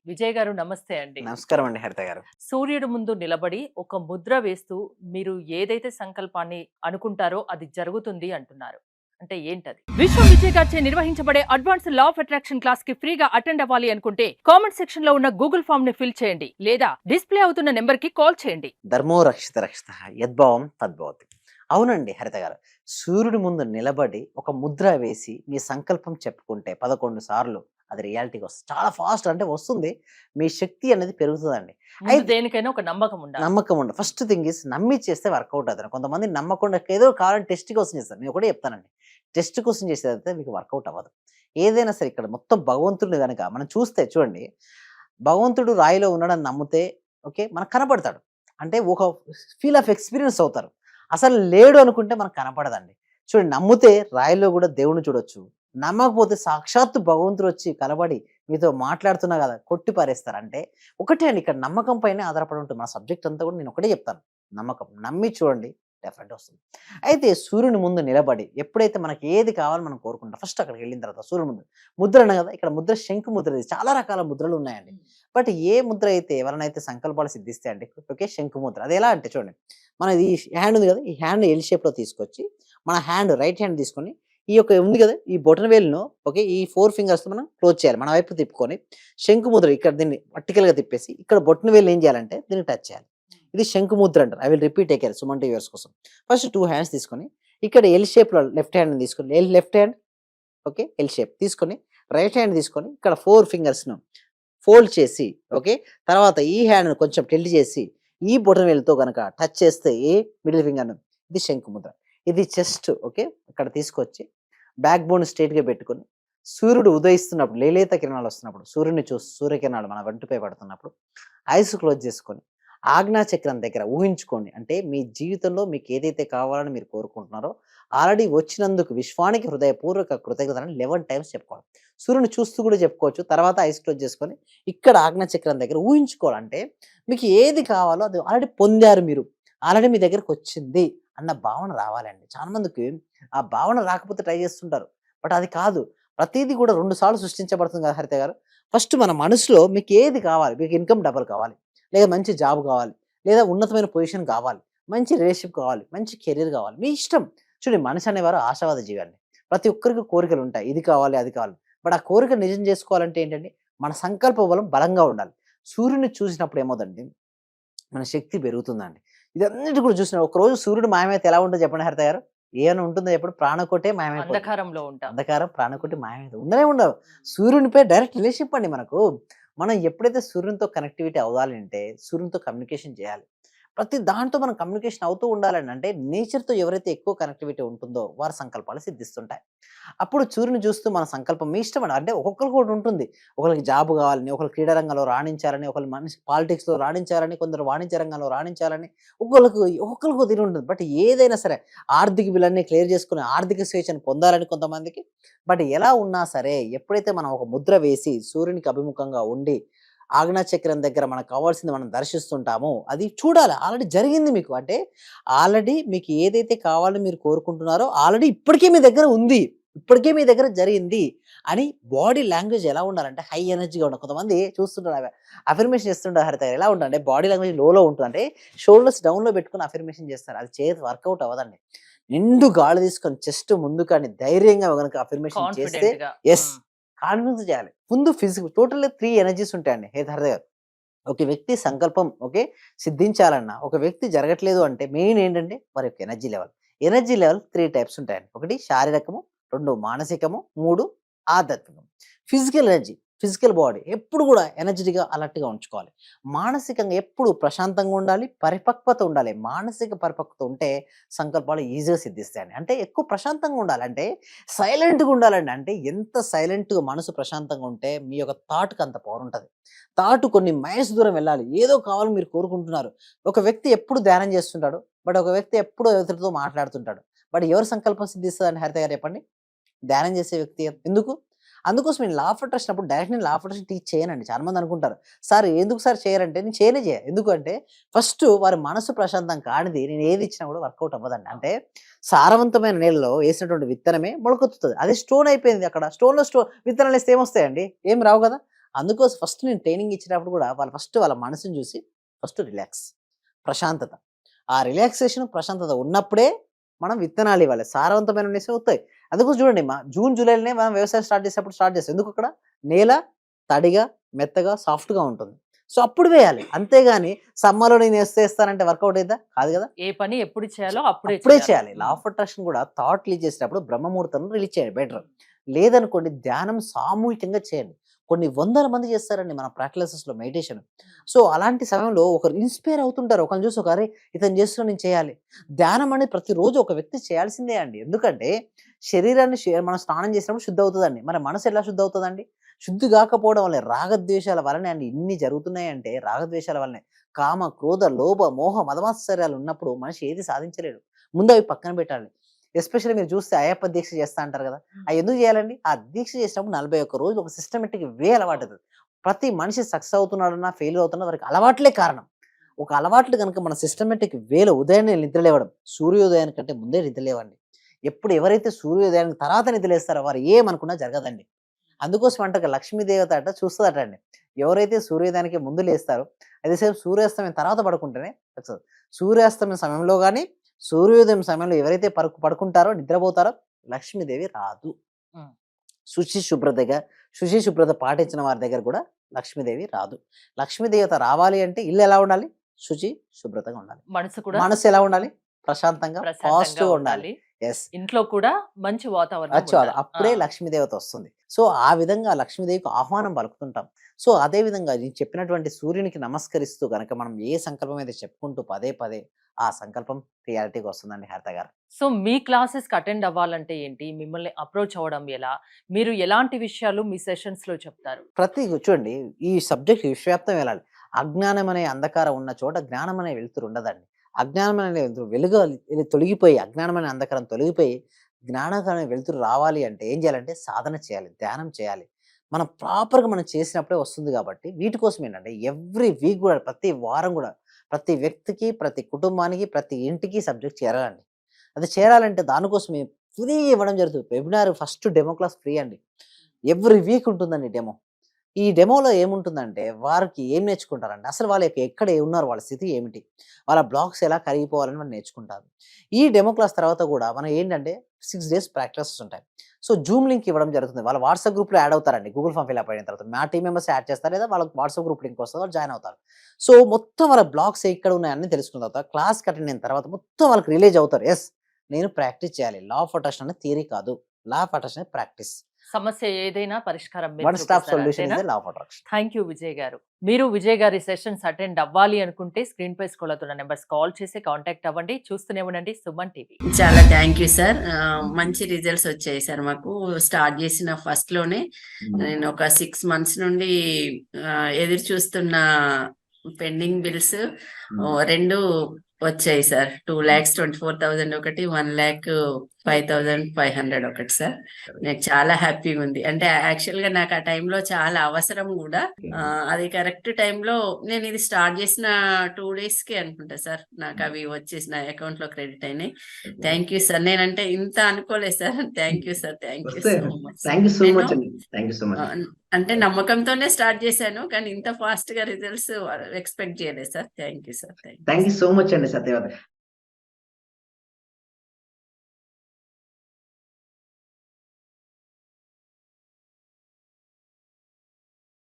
విజయ్ గారు నమస్తే అండి. నమస్కారం అండి హరిత గారు. సూర్యుడి ముందు నిలబడి ఒక ముద్ర వేస్తూ మీరు ఏదైతే సంకల్పాన్ని అనుకుంటారో అది జరుగుతుంది అంటున్నారు. అంటే ఏంటది? విశ్వం విజయ్ గారిచే నిర్వహించబడే advanced law of attraction class కి ఫ్రీగా అటెండ్ అవ్వాలి అనుకుంటే కామెంట్ సెక్షన్ లో ఉన్న గూగుల్ ఫామ్ ని ఫిల్ చేయండి లేదా డిస్ప్లే అవుతున్న నెంబర్ కి కాల్ చేయండి. ధర్మో రక్షిత రక్షిత యద్భావం తద్భవతి. అవునండి హరిత గారు. సూర్యుడి ముందు నిలబడి ఒక ముద్ర వేసి మీ సంకల్పం చెప్పుకుంటే 11 సార్లు అది రియాలిటీకి వస్తుంది. చాలా ఫాస్ట్ అంటే వస్తుంది. మీ శక్తి అనేది పెరుగుతుందండి. ముందు అయితే దేనికైనా ఒక నమ్మకం ఉండాలి. నమ్మకం ఉండదు. ఫస్ట్ థింగ్ ఈస్ నమ్మి చేస్తే వర్కౌట్ అవుతుంది. కొంతమంది నమ్మకుండా ఏదో కావాలని టెస్ట్ కోసం చేస్తారు. నేను ఒకటే చెప్తానండి. టెస్ట్ కోసం చేసేదైతే మీకు వర్కౌట్ అవ్వదు. ఏదైనా సరే ఇక్కడ మొత్తం భగవంతుడిని గనక మనం చూస్తే చూడండి, భగవంతుడు రాయిలో ఉన్నాడని నమ్మితే ఓకే మనకు కనపడతాడు. అంటే ఒక ఫీల్ ఆఫ్ ఎక్స్‌పీరియన్స్ అవుతారు. అసలు లేడు అనుకుంటే మనకు కనపడదండి. చూడండి, నమ్మితే రాయిలో కూడా దేవుడిని చూడొచ్చు. నమ్మకపోతే సాక్షాత్తు భగవంతుడు వచ్చి కలబడి మీతో మాట్లాడుతున్నా కదా కొట్టి పారేస్తారు. అంటే ఒకటే అండి, ఇక్కడ నమ్మకం పైనే ఆధారపడి ఉంటుంది. మన సబ్జెక్ట్ అంతా కూడా నేను ఒకటే చెప్తాను. నమ్మకం. నమ్మి చూడండి, డెఫినెట్‌గా వస్తుంది. అయితే సూర్యుని ముందు నిలబడి ఎప్పుడైతే మనకి ఏది కావాలో మనం కోరుకుంటాం, ఫస్ట్ అక్కడికి వెళ్ళిన తర్వాత సూర్యుని ముందు ముద్ర అన్నా కదా, ఇక్కడ ముద్ర శంకు ముద్ర. ఇది చాలా రకాల ముద్రలు ఉన్నాయండి. బట్ ఏ ముద్ర అయితే ఎవరైనా సంకల్పాలు సిద్ధిస్తాయండి, ఓకే, శంకు ముద్ర. అది ఎలా అంటే చూడండి, మన ఈ హ్యాండ్ ఉంది కదా, ఈ హ్యాండ్ ఎల్ షేప్‌లో తీసుకొచ్చి మన హ్యాండ్ రైట్ హ్యాండ్ తీసుకొని ఈ యొక్క ఉంది కదా ఈ బొటన వేలును ఓకే ఈ 4 ఫింగర్స్‌తో మనం క్లోజ్ చేయాలి. మన వైపు తిప్పుకొని శంకు ముద్ర ఇక్కడ దీన్ని వర్టికల్‌గా తిప్పేసి ఇక్కడ బొటన వేలు ఏం చేయాలంటే దీన్ని టచ్ చేయాలి. ఇది శంకు ముద్ర అంటారు. I will repeat again Suman TV viewers కోసం. ఫస్ట్ 2 హ్యాండ్స్ తీసుకొని ఇక్కడ ఎల్ షేప్‌లో లెఫ్ట్ హ్యాండ్‌ని తీసుకొని left hand okay L shape తీసుకొని రైట్ హ్యాండ్ తీసుకొని ఇక్కడ 4 ఫింగర్స్‌ను ఫోల్డ్ చేసి ఓకే తర్వాత ఈ హ్యాండ్‌ను కొంచెం టిల్ట్ చేసి ఈ బొటన వేలుతో గనక టచ్ చేస్తే ఏ మిడిల్ ఫింగర్‌ను ఇది శంకు ముద్ర. ఇది చెస్ట్ ఓకే ఇక్కడ తీసుకొచ్చి బ్యాక్ బోన్ స్ట్రెయిట్‌గా పెట్టుకొని సూర్యుడు ఉదయిస్తున్నప్పుడు లేలేత కిరణాలు వస్తున్నప్పుడు సూర్యుడిని చూసి సూర్యకిరణాలు మన వెంటిపై పడుతున్నప్పుడు ఐస్ క్లోజ్ చేసుకొని ఆజ్ఞా చక్రం దగ్గర ఊహించుకోండి. అంటే మీ జీవితంలో మీకు ఏదైతే కావాలని మీరు కోరుకుంటున్నారో ఆల్రెడీ వచ్చినందుకు విశ్వానికి హృదయపూర్వక కృతజ్ఞతలను 11 టైమ్స్ చెప్పుకోవాలి. సూర్యుని చూస్తూ కూడా చెప్పుకోవచ్చు. తర్వాత ఐస్ క్లోజ్ చేసుకొని ఇక్కడ ఆజ్ఞా చక్రం దగ్గర ఊహించుకోవాలి. అంటే మీకు ఏది కావాలో అది ఆల్రెడీ పొందారు, మీరు ఆల్రెడీ మీ దగ్గరకు వచ్చింది అన్న భావన రావాలండి. చాలా మందికి ఆ భావన రాకపోతే ట్రై చేస్తుంటారు. బట్ అది కాదు. ప్రతీది కూడా 2 సార్లు సృష్టించబడుతుంది కదా హరిత గారు. ఫస్ట్ మన మనసులో మీకు ఏది కావాలి, మీకు ఇన్‌కమ్ డబుల్ కావాలి, లేదా మంచి జాబ్ కావాలి, లేదా ఉన్నతమైన పొజిషన్ కావాలి, మంచి రిలేషన్‌షిప్ కావాలి, మంచి కెరీర్ కావాలి, మీ ఇష్టం. చూడండి, మనిషి అనేవారు ఆశావాద జీవి అండి. ప్రతి ఒక్కరికి కోరికలు ఉంటాయి. ఇది కావాలి, అది కావాలి. బట్ ఆ కోరిక నిజం చేసుకోవాలంటే ఏంటంటే మన సంకల్ప బలం బలంగా ఉండాలి. సూర్యుడిని చూసినప్పుడు ఏమవుతుందండి మన శక్తి పెరుగుతుందండి. ఇదన్నిటి కూడా చూసిన ఒకరోజు సూర్యుడు మాయమైతే ఎలా ఉంటుందో చెప్పండి హరిత గారు? ఏమైనా ఉంటుందో ఎప్పుడు ప్రాణకోటే మాయమైపోతుంది. అంధకారంలో ఉంటాం. అంధకారం ప్రాణకోటి మాయమైతే ఉండనే ఉండవు. సూర్యునిపై డైరెక్ట్ రిలేషన్‌షిప్ అండి మనకు. మనం ఎప్పుడైతే సూర్యునితో కనెక్టివిటీ అవ్వాలి అంటే సూర్యునితో కమ్యూనికేషన్ చేయాలి. ప్రతి దాంతో మనం కమ్యూనికేషన్ అవుతూ ఉండాలండి. అంటే నేచర్‌తో ఎవరైతే ఎక్కువ కనెక్టివిటీ ఉంటుందో వారి సంకల్పాలు సిద్ధిస్తుంటాయి. అప్పుడు సూర్యుని చూస్తూ మన సంకల్పం మీ ఇష్టం అండి. అంటే ఒక్కొక్కరికి ఒకటి ఉంటుంది. ఒకళ్ళకి జాబ్ కావాలని, ఒకళ్ళు క్రీడా రంగంలో రాణించాలని, ఒకళ్ళు మనిషి పాలిటిక్స్‌లో రాణించాలని, కొందరు వాణిజ్య రంగంలో రాణించాలని, ఒక్కొక్కళ్ళకి తీరు ఉంటుంది. బట్ ఏదైనా సరే ఆర్థిక బిల్లన్నీ క్లియర్ చేసుకొని ఆర్థిక స్వేచ్ఛను పొందాలని కొంతమందికి. బట్ ఎలా ఉన్నా సరే ఎప్పుడైతే మనం ఒక ముద్ర వేసి సూర్యునికి అభిముఖంగా ఉండి ఆజ్ఞా చక్రం దగ్గర మనకు కావాల్సింది మనం దర్శిస్తుంటామో అది చూడాలి. ఆల్రెడీ జరిగింది మీకు. అంటే ఆల్రెడీ మీకు ఏదైతే కావాలని మీరు కోరుకుంటున్నారో ఆల్రెడీ ఇప్పటికే మీ దగ్గర ఉంది. ఇప్పటికే మీ దగ్గర జరిగింది అని బాడీ లాంగ్వేజ్ ఎలా ఉండాలంటే హై ఎనర్జీగా ఉండాలి. కొంతమంది చూస్తుంటారు అఫర్మేషన్ చేస్తుంటారు హరిత గారు. ఎలా ఉంటుందంటే బాడీ లాంగ్వేజ్ లోలో ఉంటుంది. అంటే షోల్డర్స్ డౌన్‌లో పెట్టుకొని అఫర్మేషన్ చేస్తారు. అది వర్కౌట్ అవ్వదండి. నిండు గాలి తీసుకొని చెస్ట్ ముందు కానీ ధైర్యంగా గనుక అఫర్మేషన్ చేస్తే కాన్ఫిడెంట్‌గా. యెస్, కాన్ఫిడెన్స్ చేయాలి. ముందు టోటల్లీ 3 ఎనర్జీస్ ఉంటాయండి హరిత గారు. ఒక వ్యక్తి సంకల్పం ఓకే సిద్ధించాలన్నా, ఒక వ్యక్తి జరగట్లేదు అంటే మెయిన్ ఏంటంటే వారి యొక్క energy level. Energy level 3 types ఉంటాయండి. 1 శారీరకము, 2 మానసికము, 3 ఆధ్యాత్మికం. ఫిజికల్ ఎనర్జీ, ఫిజికల్ బాడీ ఎప్పుడు కూడా ఎనర్జిటిక్‌గా అలర్ట్‌గా ఉంచుకోవాలి. మానసికంగా ఎప్పుడు ప్రశాంతంగా ఉండాలి, పరిపక్వత ఉండాలి. మానసిక పరిపక్వత ఉంటే సంకల్పాలు ఈజీగా సిద్ధిస్తాయండి. అంటే ఎక్కువ ప్రశాంతంగా ఉండాలి. అంటే సైలెంట్‌గా ఉండాలండి. అంటే ఎంత సైలెంట్‌గా మనసు ప్రశాంతంగా ఉంటే మీ యొక్క థాట్‌కి అంత పవర్ ఉంటది. థాట్ కొన్ని మైల్స్ దూరం వెళ్ళాలి. ఏదో కావాలని మీరు కోరుకుంటున్నారు. ఒక వ్యక్తి ఎప్పుడు ధ్యానం చేస్తుంటాడు. బట్ ఒక వ్యక్తి ఎప్పుడూ ఎదుటితో మాట్లాడుతుంటాడు. బట్ ఎవరి సంకల్పం సిద్ధిస్తదండి హరిత గారు చెప్పండి? ధ్యానం చేసే వ్యక్తి. ఎందుకు? అందుకోసం నేను లా ఆఫ్ అట్రాక్షన్ అప్పుడు డైరెక్ట్ నేను లా ఆఫ్ అట్రాక్షన్ టీచ్ చేయనండి. చాలా మంది అనుకుంటారు, సార్ ఎందుకు సార్ చేయరంటే నేను చేయనే చేయ. ఎందుకంటే ఫస్ట్ వారి మనసు ప్రశాంతం కానిది నేను ఏది ఇచ్చినా కూడా వర్కౌట్ అవ్వదండి. అంటే సారవంతమైన నీళ్ళలో వేసినటువంటి విత్తనమే మొలకెత్తుతది. అది స్టోన్ అయిపోయింది అక్కడ. స్టోన్‌లో విత్తనాలు వేస్తే ఏమొస్తాయండి? ఏమి రావు కదా! అందుకోసం ఫస్ట్ నేను ట్రైనింగ్ ఇచ్చేటప్పుడు కూడా వాళ్ళు ఫస్ట్ వాళ్ళ మనసుని చూసి ఫస్ట్ రిలాక్స్, ప్రశాంతత. ఆ రిలాక్సేషన్, ప్రశాంతత ఉన్నప్పుడే మనం విత్తనాలు ఇవ్వాలి. సారవంతమైన నేసే అవుతాయి. అందుకోసం చూడండి జూన్, జూలైలోనే మనం వ్యవసాయం స్టార్ట్ చేస్తాం. ఎందుకు అక్కడ నేల తడిగా, మెత్తగా, సాఫ్ట్‌గా ఉంటుంది. సో, అప్పుడు వేయాలి. అంతేగాని సమ్మర్‌లో నేను ఏస్తానంటే వర్కౌట్ అయిద్దా? కాదు కదా! ఏ పని ఎప్పుడు చేయాలో అప్పుడే అప్పుడే చేయాలి. చేయాలి. లా ఆఫ్ అట్రాక్షన్ కూడా థాట్ రిలీజ్ చేసేటప్పుడు బ్రహ్మముహూర్తంలో రిలీజ్ చేయండి బెటర్. లేదనుకోండి ధ్యానం సామూహికంగా చేయండి. కొన్ని వందల మంది చేస్తారండి మన ప్రాక్టీసెస్‌లో మెడిటేషన్. సో, అలాంటి సమయంలో ఒకరు ఇన్‌స్పైర్ అవుతుంటారు. ఒకరిని చూసి అరే! ఇతను చేస్తున్నాడు నేను చేయాలి. ధ్యానం అనేది ప్రతిరోజు ఒక వ్యక్తి చేయాల్సిందే అండి. ఎందుకంటే శరీరాన్ని మనం స్నానం చేసినప్పుడు శుద్ధి అవుతదండి. మరి మనసు ఎలా శుద్ధి అవుతదండి? శుద్ధి గాకపోవడం వల్లే రాగద్వేషాల వలనే అండి ఇన్ని జరుగుతున్నాయంటే రాగద్వేషాల వల్లనే. కామ, క్రోధ, లోభ, మోహ, మదమాత్సర్యాలు ఉన్నప్పుడు మనిషి ఏది సాధించలేడు. ముందు అవి పక్కన పెట్టాలి. ఎస్పెషల్లీ మీరు చూస్తే అయ్యప్ప దీక్ష చేస్తా అంటారు కదా! అయి ఎందుకు చేయాలండి? ఆ దీక్ష చేసినప్పుడు 41 రోజులు ఒక సిస్టమాటిక్ అలవాటది. ప్రతి మనిషి సక్సెస్ అవుతున్నాడన్నా, ఫెయిల్యూర్ అవుతున్నా వారికి అలవాట్లే కారణం. ఒక అలవాట్లు గనుక మన సిస్టమాటిక్ ఉదయాన్నే నిద్ర లేవడం. సూర్యోదయానికంటే ముందే నిద్ర లేవండి. ఎప్పుడు ఎవరైతే సూర్యోదయానికి తర్వాత నిద్ర లేస్తారో వారు ఏమనుకున్నా జరగదండి. అందుకోసం అంటారు లక్ష్మీ దేవత చూస్తదట అండి. ఎవరైతే సూర్యోదయానికి ముందు లేస్తారో అదే సేపు సూర్యాస్తమయం తర్వాత పడుకుంటేనే సక్సెస్. సూర్యాస్తమయం సమయంలో గాని, సూర్యోదయం సమయంలో ఎవరైతే పడుకుంటారో, నిద్రపోతారో లక్ష్మీదేవి రాదు. హ్మ్. శుచి శుభ్రత పాటించిన వారి దగ్గర కూడా లక్ష్మీదేవి రాదు. లక్ష్మీదేవత రావాలి అంటే ఇల్లు ఎలా ఉండాలి? శుచి శుభ్రతగా ఉండాలి. మనసు ఎలా ఉండాలి? ప్రశాంతంగా, పాజిటివ్‌గా ఉండాలి. యెస్. ఇంట్లో కూడా మంచి వాతావరణం ఉండాలి. అప్పుడే లక్ష్మీదేవత వస్తుంది. సో, ఆ విధంగా లక్ష్మీదేవికి ఆహ్వానం పలుకుతుంటాం. సో, అదే విధంగా నేను చెప్పినటువంటి సూర్యునికి నమస్కరిస్తూ గనక మనం ఏ సంకల్పం అయితే చెప్పుకుంటూ పదే పదే ఆ సంకల్పం రియాలిటీకి వస్తుందండి హరిత గారు. సో, మీ క్లాసెస్‌కి అటెండ్ అవ్వాలంటే ఏంటి? మిమ్మల్ని అప్రోచ్ అవ్వడం ఎలా? మీరు ఎలాంటి విషయాలు మీ సెషన్స్‌లో చెప్తారు? చూడండి ఈ సబ్జెక్ట్ విశ్వవ్యాప్తం వెళ్ళాలి. అజ్ఞానం అనే అంధకారం ఉన్న చోట జ్ఞానం అనే వెలుతురు ఉండదండి. అజ్ఞానం అనే వెలుతురు తొలగిపోయి, అజ్ఞానం అనే అంధకారం తొలగిపోయి జ్ఞానం అనే వెలుతురు రావాలి అంటే ఏం చేయాలంటే సాధన చేయాలి, ధ్యానం చేయాలి. మనం ప్రాపర్‌గా మనం చేసినప్పుడే వస్తుంది కాబట్టి వీటి కోసం ఏంటంటే ఎవ్రీ వీక్ కూడా ప్రతి వారం కూడా ప్రతి వ్యక్తికి, ప్రతి కుటుంబానికి, ప్రతి ఇంటికి సబ్జెక్ట్ చేరాలండి. అది చేరాలంటే దానికోసమే ఫ్రీ ఇవ్వడం జరుగుతుంది. Webinar first demo class free అండి. ఎవ్రీ వీక్ ఉంటుందండి డెమో. ఈ డెమోలో ఏముంటుందంటే వారికి ఏం నేర్చుకుంటారంటే అసలు వాళ్ళ ఎక్కడ ఉన్నారు, వాళ్ళ స్థితి ఏమిటి, వాళ్ళ బ్లాక్స్ ఎలా కరిగిపోవాలని వాళ్ళు నేర్చుకుంటారు. ఈ డెమో క్లాస్ తర్వాత కూడా మనం ఏంటంటే 6 డేస్ ప్రాక్టీసెస్ ఉంటాయి. సో, జూమ్ లింక్ ఇవ్వడం జరుగుతుంది. వాళ్ళ వాట్సాప్ గ్రూప్‌లో యాడ్ అవుతారండి. గూగుల్ ఫామ్ ఫిల్ అయిన తర్వాత మా టీమ్ మెంబర్స్ యాడ్ చేస్తారు లేదా వాళ్ళకి వాట్సాప్ గ్రూప్ లింక్ వస్తది. వాళ్ళు జాయిన్ అవుతారు. సో, మొత్తం వాళ్ళ బ్లాక్స్ ఎక్కడ ఉన్నాయి అన్నీ తెలుసుకున్న తర్వాత క్లాస్‌కి అటెండ్ అయిన తర్వాత మొత్తం వాళ్ళకి రిలీజ్ అవుతారు. యెస్, నేను ప్రాక్టీస్ చేయాలి. లా ఆఫ్ అట్రాక్షన్ అనేది థియరీ కాదు. లా ఆఫ్ అట్రాక్షన్ అనేది ప్రాక్టీస్. సమస్య ఏదైనా పరిష్కారం one stop solution is law of attraction. Thank you Vijay గారు. మీరు విజయ్ గారి సెషన్స్ అటెండ్ అవ్వాలి అనుకుంటే స్క్రీన్ పై స్క్రోల్ అవుతున్న నెంబర్స్ కాల్ చేసి కాంటాక్ట్ అవ్వండి. చూస్తూనే ఉండండి సుమన్ టీవీ. చాలా థ్యాంక్ యూ సార్. మంచి రిజల్ట్స్ వచ్చాయి సార్. మాకు స్టార్ట్ చేసిన ఫస్ట్ లోనే నేను ఒక 6 months నుండి ఎదురు చూస్తున్న పెండింగ్ బిల్స్ 2 వచ్చాయి సార్. 2,24,000 ఒకటి, 1,05,500 ఒకటి సార్. నాకు చాలా హ్యాపీగా ఉంది. అంటే యాక్చువల్ గా నాకు ఆ టైంలో చాలా అవసరం కూడా. అది కరెక్ట్ టైంలో నేను ఇది స్టార్ట్ చేసిన 2 days కి అనుకుంటా సార్ నాకు అవి వచ్చేసి నా అకౌంట్ లో క్రెడిట్ అయినాయి. Thank you sir. నేనంటే ఇంత అనుకోలేదు sir. Thank you sir. Thank you so much. అంటే నమ్మకంతోనే స్టార్ట్ చేశాను కానీ ఇంత ఫాస్ట్ గా రిజల్ట్స్ ఎక్స్పెక్ట్ చేయలేదు sir. Thank you sir. Thank you so much అండి సత్యవతి.